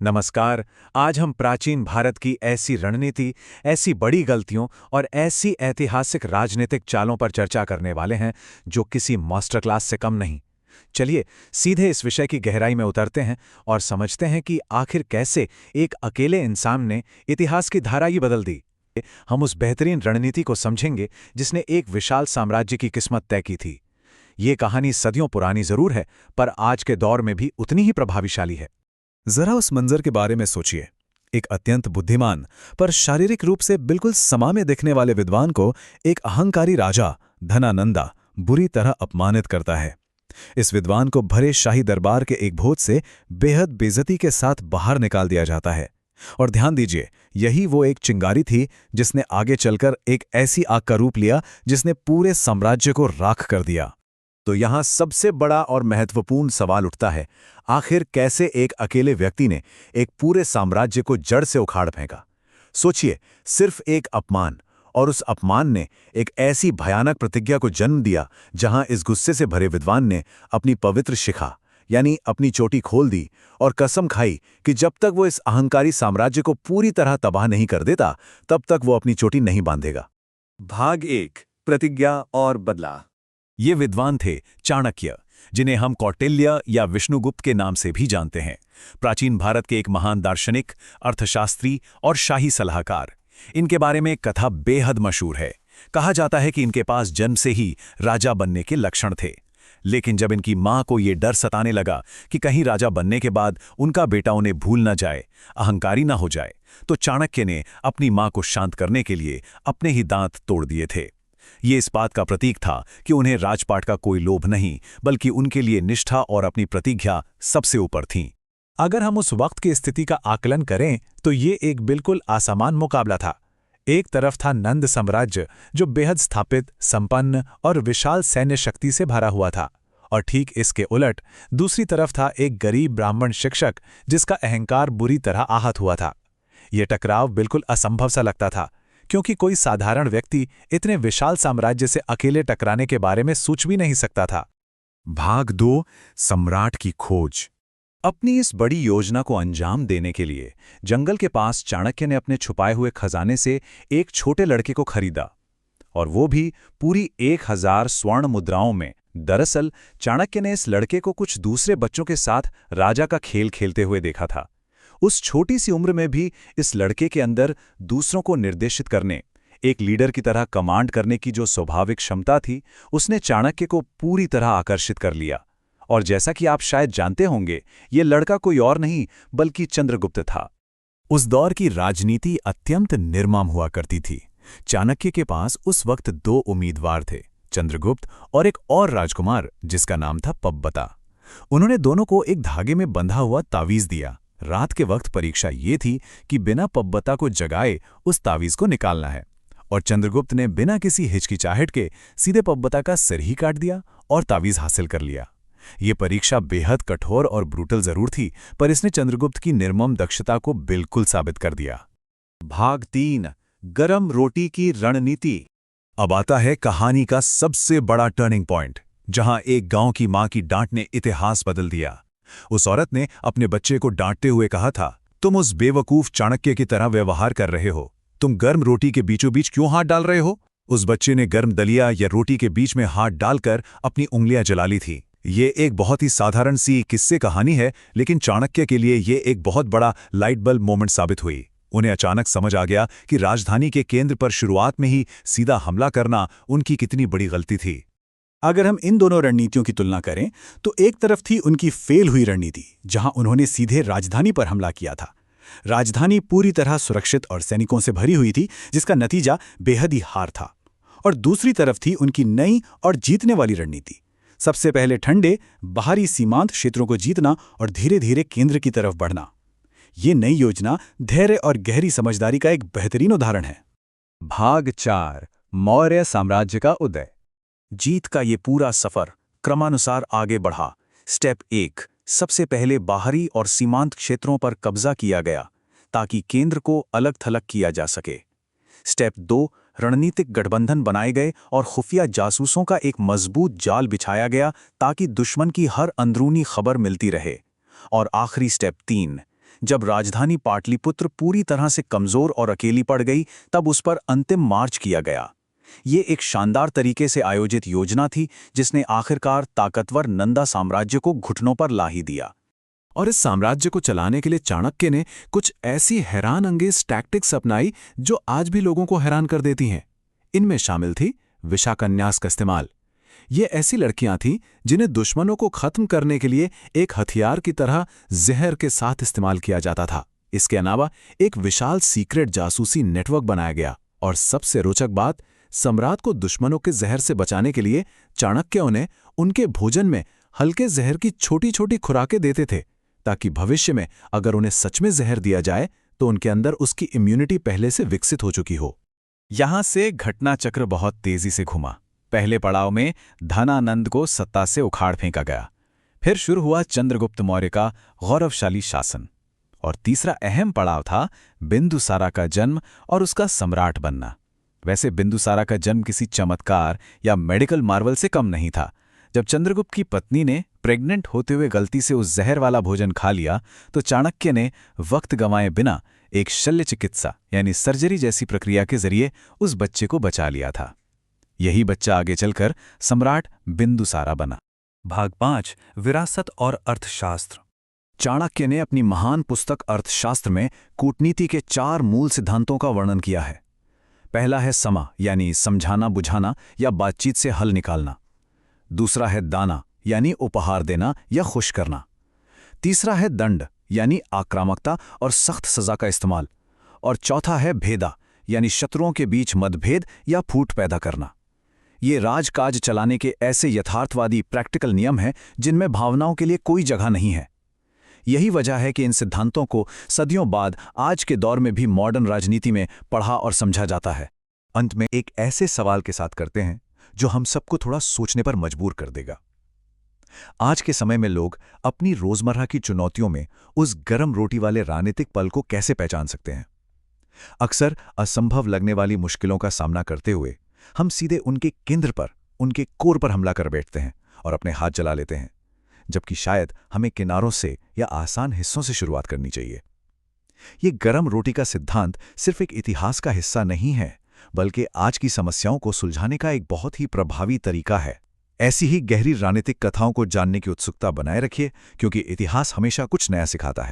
नमस्कार। आज हम प्राचीन भारत की ऐसी रणनीति, ऐसी बड़ी गलतियों और ऐसी ऐतिहासिक राजनीतिक चालों पर चर्चा करने वाले हैं जो किसी मास्टर क्लास से कम नहीं। चलिए सीधे इस विषय की गहराई में उतरते हैं और समझते हैं कि आखिर कैसे एक अकेले इंसान ने इतिहास की धारा ही बदल दी। हम उस बेहतरीन रणनीति को समझेंगे जिसने एक विशाल साम्राज्य की किस्मत तय की थी। ये कहानी सदियों पुरानी जरूर है, पर आज के दौर में भी उतनी ही प्रभावशाली है। जरा उस मंजर के बारे में सोचिए। एक अत्यंत बुद्धिमान पर शारीरिक रूप से बिल्कुल समाम्य दिखने वाले विद्वान को एक अहंकारी राजा धनानंदा बुरी तरह अपमानित करता है। इस विद्वान को भरे शाही दरबार के एक भोज से बेहद बेइज्जती के साथ बाहर निकाल दिया जाता है। और ध्यान दीजिए, यही वो एक चिंगारी थी जिसने आगे चलकर एक ऐसी आग का रूप लिया जिसने पूरे साम्राज्य को राख कर दिया। तो यहाँ सबसे बड़ा और महत्वपूर्ण सवाल उठता है, आखिर कैसे एक अकेले व्यक्ति ने एक पूरे साम्राज्य को जड़ से उखाड़ फेंका। सोचिए, सिर्फ एक अपमान, और उस अपमान ने एक ऐसी भयानक प्रतिज्ञा को जन्म दिया जहां इस गुस्से से भरे विद्वान ने अपनी पवित्र शिखा यानी अपनी चोटी खोल दी और कसम खाई कि जब तक वो इस अहंकारी साम्राज्य को पूरी तरह तबाह नहीं कर देता, तब तक वो अपनी चोटी नहीं बांधेगा। भाग 1, प्रतिज्ञा और बदला। ये विद्वान थे चाणक्य, जिन्हें हम कौटिल्य या विष्णुगुप्त के नाम से भी जानते हैं। प्राचीन भारत के एक महान दार्शनिक, अर्थशास्त्री और शाही सलाहकार। इनके बारे में एक कथा बेहद मशहूर है। कहा जाता है कि इनके पास जन्म से ही राजा बनने के लक्षण थे, लेकिन जब इनकी मां को ये डर सताने लगा कि कहीं राजा बनने के बाद उनका बेटा उन्हें भूल न जाए, अहंकारी न हो जाए, तो चाणक्य ने अपनी मां को शांत करने के लिए अपने ही दांत तोड़ दिए थे। ये इस बात का प्रतीक था कि उन्हें राजपाट का कोई लोभ नहीं, बल्कि उनके लिए निष्ठा और अपनी प्रतिज्ञा सबसे ऊपर थीं। अगर हम उस वक्त की स्थिति का आकलन करें तो ये एक बिल्कुल असमान मुकाबला था। एक तरफ था नंद साम्राज्य जो बेहद स्थापित, संपन्न और विशाल सैन्य शक्ति से भरा हुआ था, और ठीक इसके उलट दूसरी तरफ था एक गरीब ब्राह्मण शिक्षक जिसका अहंकार बुरी तरह आहत हुआ था। ये टकराव बिल्कुल असंभव सा लगता था, क्योंकि कोई साधारण व्यक्ति इतने विशाल साम्राज्य से अकेले टकराने के बारे में सोच भी नहीं सकता था। भाग 2, सम्राट की खोज। अपनी इस बड़ी योजना को अंजाम देने के लिए जंगल के पास चाणक्य ने अपने छुपाए हुए खजाने से एक छोटे लड़के को खरीदा, और वो भी पूरी 1000 स्वर्ण मुद्राओं में। दरअसल चाणक्य ने इस लड़के को कुछ दूसरे बच्चों के साथ राजा का खेल खेलते हुए देखा था। उस छोटी सी उम्र में भी इस लड़के के अंदर दूसरों को निर्देशित करने, एक लीडर की तरह कमांड करने की जो स्वाभाविक क्षमता थी, उसने चाणक्य को पूरी तरह आकर्षित कर लिया। और जैसा कि आप शायद जानते होंगे, ये लड़का कोई और नहीं बल्कि चंद्रगुप्त था। उस दौर की राजनीति अत्यंत निर्मम हुआ करती थी। चाणक्य के पास उस वक्त 2 उम्मीदवार थे, चंद्रगुप्त और एक और राजकुमार जिसका नाम था पब्बता। उन्होंने दोनों को एक धागे में बंधा हुआ तावीज दिया। रात के वक्त परीक्षा ये थी कि बिना पब्बता को जगाए उस तावीज को निकालना है, और चंद्रगुप्त ने बिना किसी हिचकिचाहट के सीधे पब्बता का सिर ही काट दिया और तावीज हासिल कर लिया। ये परीक्षा बेहद कठोर और ब्रूटल जरूर थी, पर इसने चंद्रगुप्त की निर्मम दक्षता को बिल्कुल साबित कर दिया। भाग 3, गरम रोटी की रणनीति। अब आता है कहानी का सबसे बड़ा टर्निंग पॉइंट, जहां एक गांव की मां की डांट ने इतिहास बदल दिया। उस औरत ने अपने बच्चे को डांटते हुए कहा था, तुम उस बेवकूफ चाणक्य की तरह व्यवहार कर रहे हो। तुम गर्म रोटी के बीचों बीच क्यों हाथ डाल रहे हो? उस बच्चे ने गर्म दलिया या रोटी के बीच में हाथ डालकर अपनी उंगलियां जला ली थी। ये एक बहुत ही साधारण सी किस्से कहानी है, लेकिन चाणक्य के लिए ये एक बहुत बड़ा लाइट बल्ब मोमेंट साबित हुई। उन्हें अचानक समझ आ गया कि राजधानी के केंद्र पर शुरुआत में ही सीधा हमला करना उनकी कितनी बड़ी गलती थी। अगर हम इन दोनों रणनीतियों की तुलना करें तो एक तरफ थी उनकी फेल हुई रणनीति, जहां उन्होंने सीधे राजधानी पर हमला किया था। राजधानी पूरी तरह सुरक्षित और सैनिकों से भरी हुई थी, जिसका नतीजा बेहद ही हार था। और दूसरी तरफ थी उनकी नई और जीतने वाली रणनीति। सबसे पहले ठंडे बाहरी सीमांत क्षेत्रों को जीतना और धीरे धीरे केंद्र की तरफ बढ़ना। ये नई योजना धैर्य और गहरी समझदारी का एक बेहतरीन उदाहरण है। भाग 4, मौर्य साम्राज्य का उदय। जीत का ये पूरा सफर क्रमानुसार आगे बढ़ा। स्टेप 1, सबसे पहले बाहरी और सीमांत क्षेत्रों पर कब्जा किया गया ताकि केंद्र को अलग थलग किया जा सके। स्टेप 2, रणनीतिक गठबंधन बनाए गए और खुफिया जासूसों का एक मजबूत जाल बिछाया गया ताकि दुश्मन की हर अंदरूनी खबर मिलती रहे। और आखिरी स्टेप 3, जब राजधानी पाटलिपुत्र पूरी तरह से कमजोर और अकेली पड़ गई, तब उस पर अंतिम मार्च किया गया। ये एक शानदार तरीके से आयोजित योजना थी जिसने आखिरकार ताकतवर नंदा साम्राज्य को घुटनों पर ला ही दिया। और इस साम्राज्य को चलाने के लिए चाणक्य ने कुछ ऐसी हैरान अंगेज टैक्टिक्स अपनाई जो आज भी लोगों को हैरान कर देती हैं। इनमें शामिल थी विशाकन्यास का इस्तेमाल। ये ऐसी लड़कियां थीं जिन्हें दुश्मनों को खत्म करने के लिए एक हथियार की तरह जहर के साथ इस्तेमाल किया जाता था। इसके अलावा एक विशाल सीक्रेट जासूसी नेटवर्क बनाया गया। और सबसे रोचक बात, सम्राट को दुश्मनों के जहर से बचाने के लिए चाणक्य उन्हें उनके भोजन में हल्के जहर की छोटी छोटी खुराकें देते थे, ताकि भविष्य में अगर उन्हें सच में जहर दिया जाए तो उनके अंदर उसकी इम्यूनिटी पहले से विकसित हो चुकी हो। यहां से घटना चक्र बहुत तेजी से घुमा। पहले पड़ाव में धनानंद को सत्ता से उखाड़ फेंका गया। फिर शुरू हुआ चंद्रगुप्त मौर्य का गौरवशाली शासन। और तीसरा अहम पड़ाव था बिंदुसारा का जन्म और उसका सम्राट बनना। वैसे बिंदुसारा का जन्म किसी चमत्कार या मेडिकल मार्वल से कम नहीं था। जब चंद्रगुप्त की पत्नी ने प्रेग्नेंट होते हुए गलती से उस जहर वाला भोजन खा लिया, तो चाणक्य ने वक्त गंवाए बिना एक शल्य चिकित्सा यानी सर्जरी जैसी प्रक्रिया के जरिए उस बच्चे को बचा लिया था। यही बच्चा आगे चलकर सम्राट बिंदुसारा बना। भाग 5, विरासत और अर्थशास्त्र। चाणक्य ने अपनी महान पुस्तक अर्थशास्त्र में कूटनीति के 4 मूल सिद्धांतों का वर्णन किया है। पहला है समा यानी समझाना बुझाना या बातचीत से हल निकालना। दूसरा है दाना यानी उपहार देना या खुश करना। तीसरा है दंड यानी आक्रामकता और सख्त सजा का इस्तेमाल। और चौथा है भेदा यानी शत्रुओं के बीच मतभेद या फूट पैदा करना। ये राजकाज चलाने के ऐसे यथार्थवादी प्रैक्टिकल नियम हैं जिनमें भावनाओं के लिए कोई जगह नहीं है। यही वजह है कि इन सिद्धांतों को सदियों बाद आज के दौर में भी मॉडर्न राजनीति में पढ़ा और समझा जाता है। अंत में एक ऐसे सवाल के साथ करते हैं जो हम सबको थोड़ा सोचने पर मजबूर कर देगा। आज के समय में लोग अपनी रोजमर्रा की चुनौतियों में उस गरम रोटी वाले राजनीतिक पल को कैसे पहचान सकते हैं? अक्सर असंभव लगने वाली मुश्किलों का सामना करते हुए हम सीधे उनके केंद्र पर, उनके कोर पर हमला कर बैठते हैं और अपने हाथ जला लेते हैं, जबकि शायद हमें किनारों से या आसान हिस्सों से शुरुआत करनी चाहिए। ये गरम रोटी का सिद्धांत सिर्फ एक इतिहास का हिस्सा नहीं है, बल्कि आज की समस्याओं को सुलझाने का एक बहुत ही प्रभावी तरीका है। ऐसी ही गहरी राजनीतिक कथाओं को जानने की उत्सुकता बनाए रखिए, क्योंकि इतिहास हमेशा कुछ नया सिखाता है।